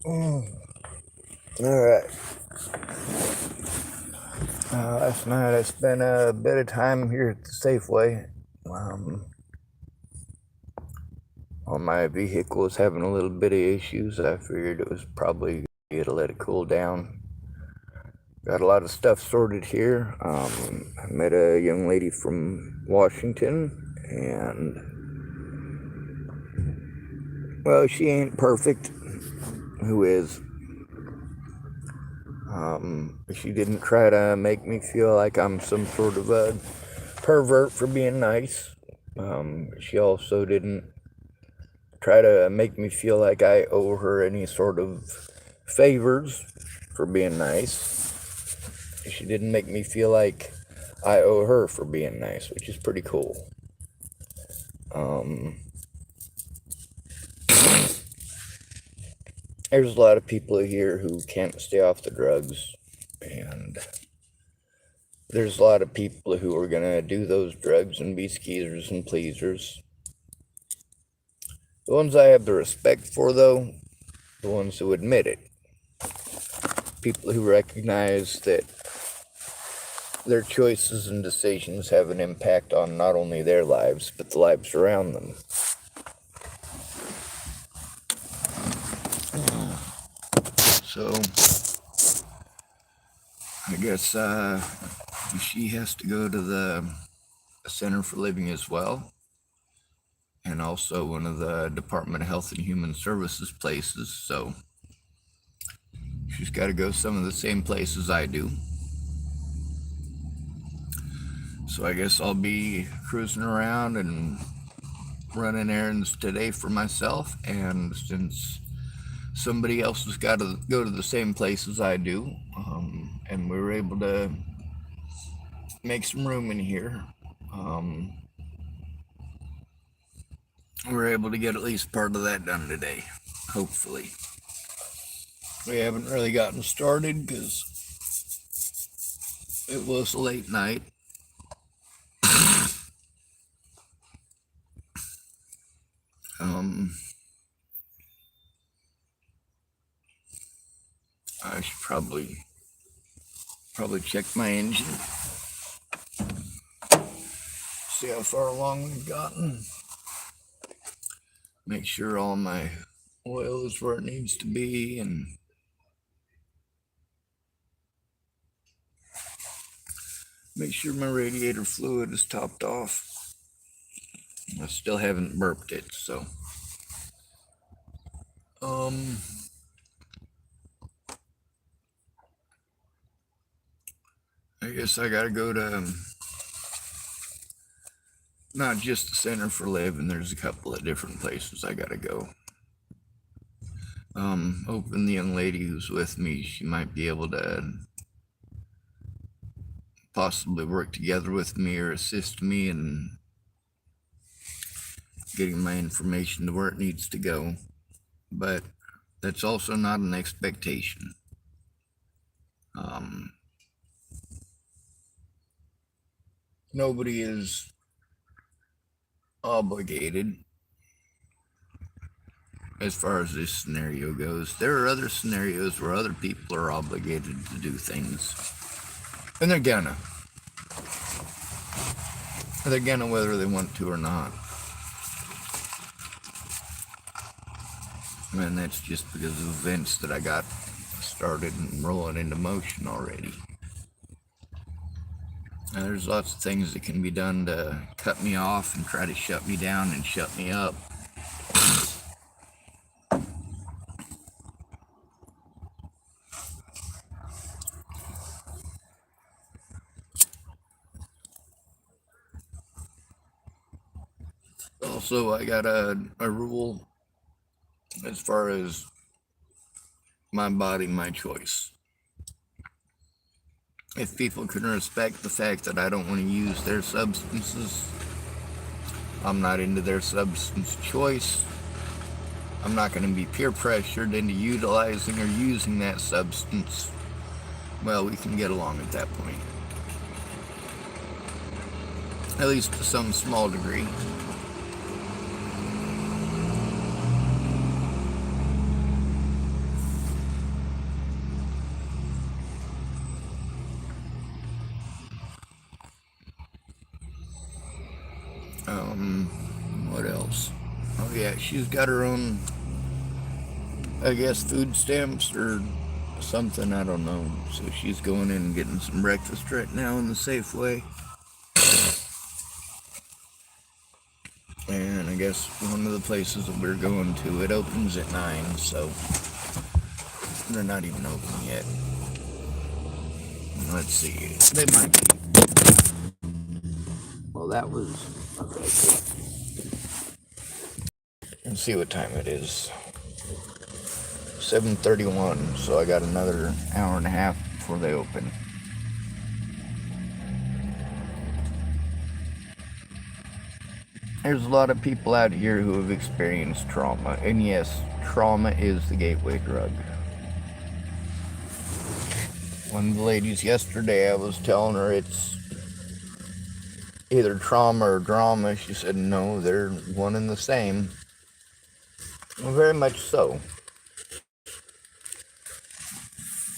Mm. All right. Last night I spent a bit of time here at the Safeway. While my vehicle was having a little bit of issues, I figured it was probably good to let it cool down. Got a lot of stuff sorted here. I met a young lady from Washington, and well, she ain't perfect. Who is? She didn't try to make me feel like I'm some sort of a pervert for being nice. She also didn't try to make me feel like I owe her any sort of favors for being nice. She didn't make me feel like I owe her for being nice, which is pretty cool. There's a lot of people here who can't stay off the drugs, and there's a lot of people who are gonna do those drugs and be skeezers and pleasers. The ones I have the respect for, though, the ones who admit it. People who recognize that their choices and decisions have an impact on not only their lives, but the lives around them. So, I guess she has to go to the Center for Living as well, and also one of the Department of Health and Human Services places, so she's got to go some of the same places I do. So I guess I'll be cruising around and running errands today for myself, and since somebody else has got to go to the same places I do, and we were able to make some room in here, we're able to get at least part of that done today, hopefully. We haven't really gotten started because it was a late night. I should probably check my engine, see how far along we've gotten, make sure all my oil is where it needs to be, and make sure my radiator fluid is topped off. I still haven't burped it, so I guess I gotta go to not just the Center for Living. There's a couple of different places I gotta go. Hoping the young lady who's with me, she might be able to possibly work together with me or assist me in getting my information to where it needs to go. But that's also not an expectation. Nobody is obligated as far as this scenario goes. There are other scenarios where other people are obligated to do things, and they're gonna whether they want to or not. And that's just because of events that I got started and rolling into motion already. Now, there's lots of things that can be done to cut me off and try to shut me down and shut me up. Also, I got a rule as far as my body, my choice. If people can respect the fact that I don't want to use their substances, I'm not into their substance choice, I'm not going to be peer pressured into utilizing or using that substance, well, we can get along at that point. At least to some small degree. What else? Oh yeah, she's got her own, I guess, food stamps or something, I don't know. So she's going in and getting some breakfast right now in the Safeway. And I guess one of the places that we're going to, it opens at 9, so they're not even open yet. Let's see. They might be. Well, that was... Okay, cool. Let's see what time it is. 7:31, so I got another hour and a half before they open. There's a lot of people out here who have experienced trauma, and yes, trauma is the gateway drug. One of the ladies yesterday, I was telling her it's either trauma or drama. She said, no, they're one and the same. Well, very much so.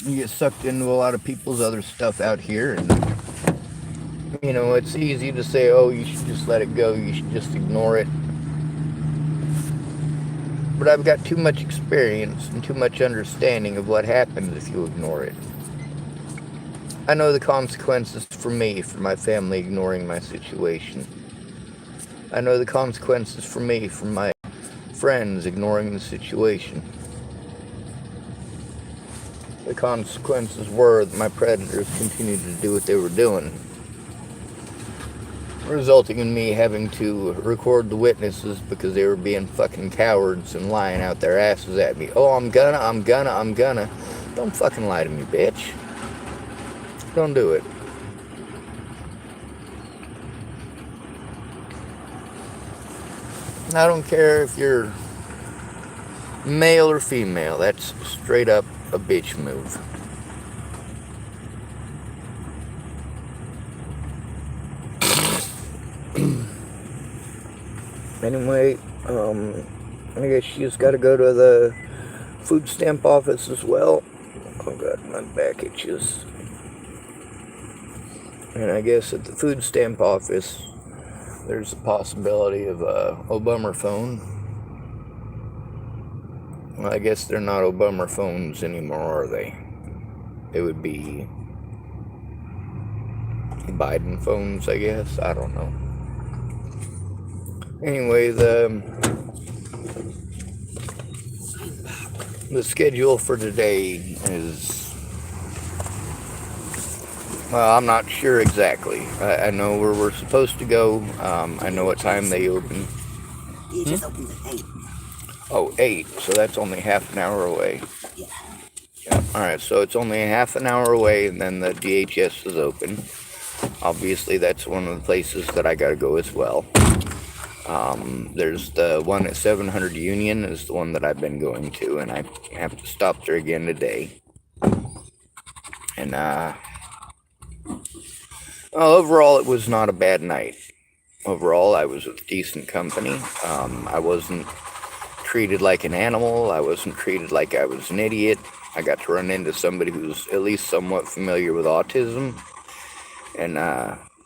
You get sucked into a lot of people's other stuff out here, and you know, it's easy to say, oh, you should just let it go, you should just ignore it. But I've got too much experience and too much understanding of what happens if you ignore it. I know the consequences for me, for my family ignoring my situation. I know the consequences for me, for my friends ignoring the situation. The consequences were that my predators continued to do what they were doing, resulting in me having to record the witnesses because they were being fucking cowards and lying out their asses at me. Oh, I'm gonna. Don't fucking lie to me, bitch. Don't do it. I don't care if you're male or female. That's straight up a bitch move. Anyway, I guess she's got to go to the food stamp office as well. Oh god, my back itches. And I guess at the food stamp office, there's a possibility of a Obama phone. Well, I guess they're not Obama phones anymore, are they? It would be Biden phones, I guess. I don't know. Anyway, the schedule for today is, well, I'm not sure exactly. I know where we're supposed to go. I know what time they open. You just opened at 8. Oh, 8. So that's only half an hour away. Yeah. Alright, so it's only a half an hour away, and then the DHS is open. Obviously, that's one of the places that I gotta go as well. There's the one at 700 Union is the one that I've been going to, and I have to stop there again today. And, overall, it was not a bad night. Overall, I was with decent company. I wasn't treated like an animal. I wasn't treated like I was an idiot. I got to run into somebody who's at least somewhat familiar with autism. And,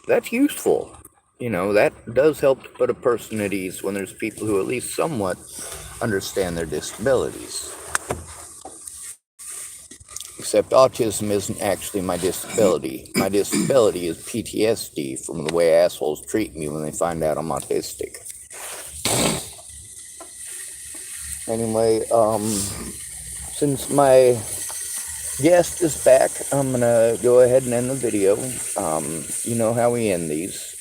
that's useful. You know, that does help to put a person at ease when there's people who at least somewhat understand their disabilities. Except autism isn't actually my disability. My disability is PTSD from the way assholes treat me when they find out I'm autistic. Anyway, since my guest is back, I'm gonna go ahead and end the video. You know how we end these.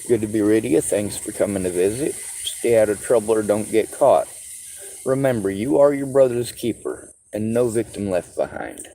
Good to be rid of you. Thanks for coming to visit. Stay out of trouble or don't get caught. Remember, you are your brother's keeper, and no victim left behind.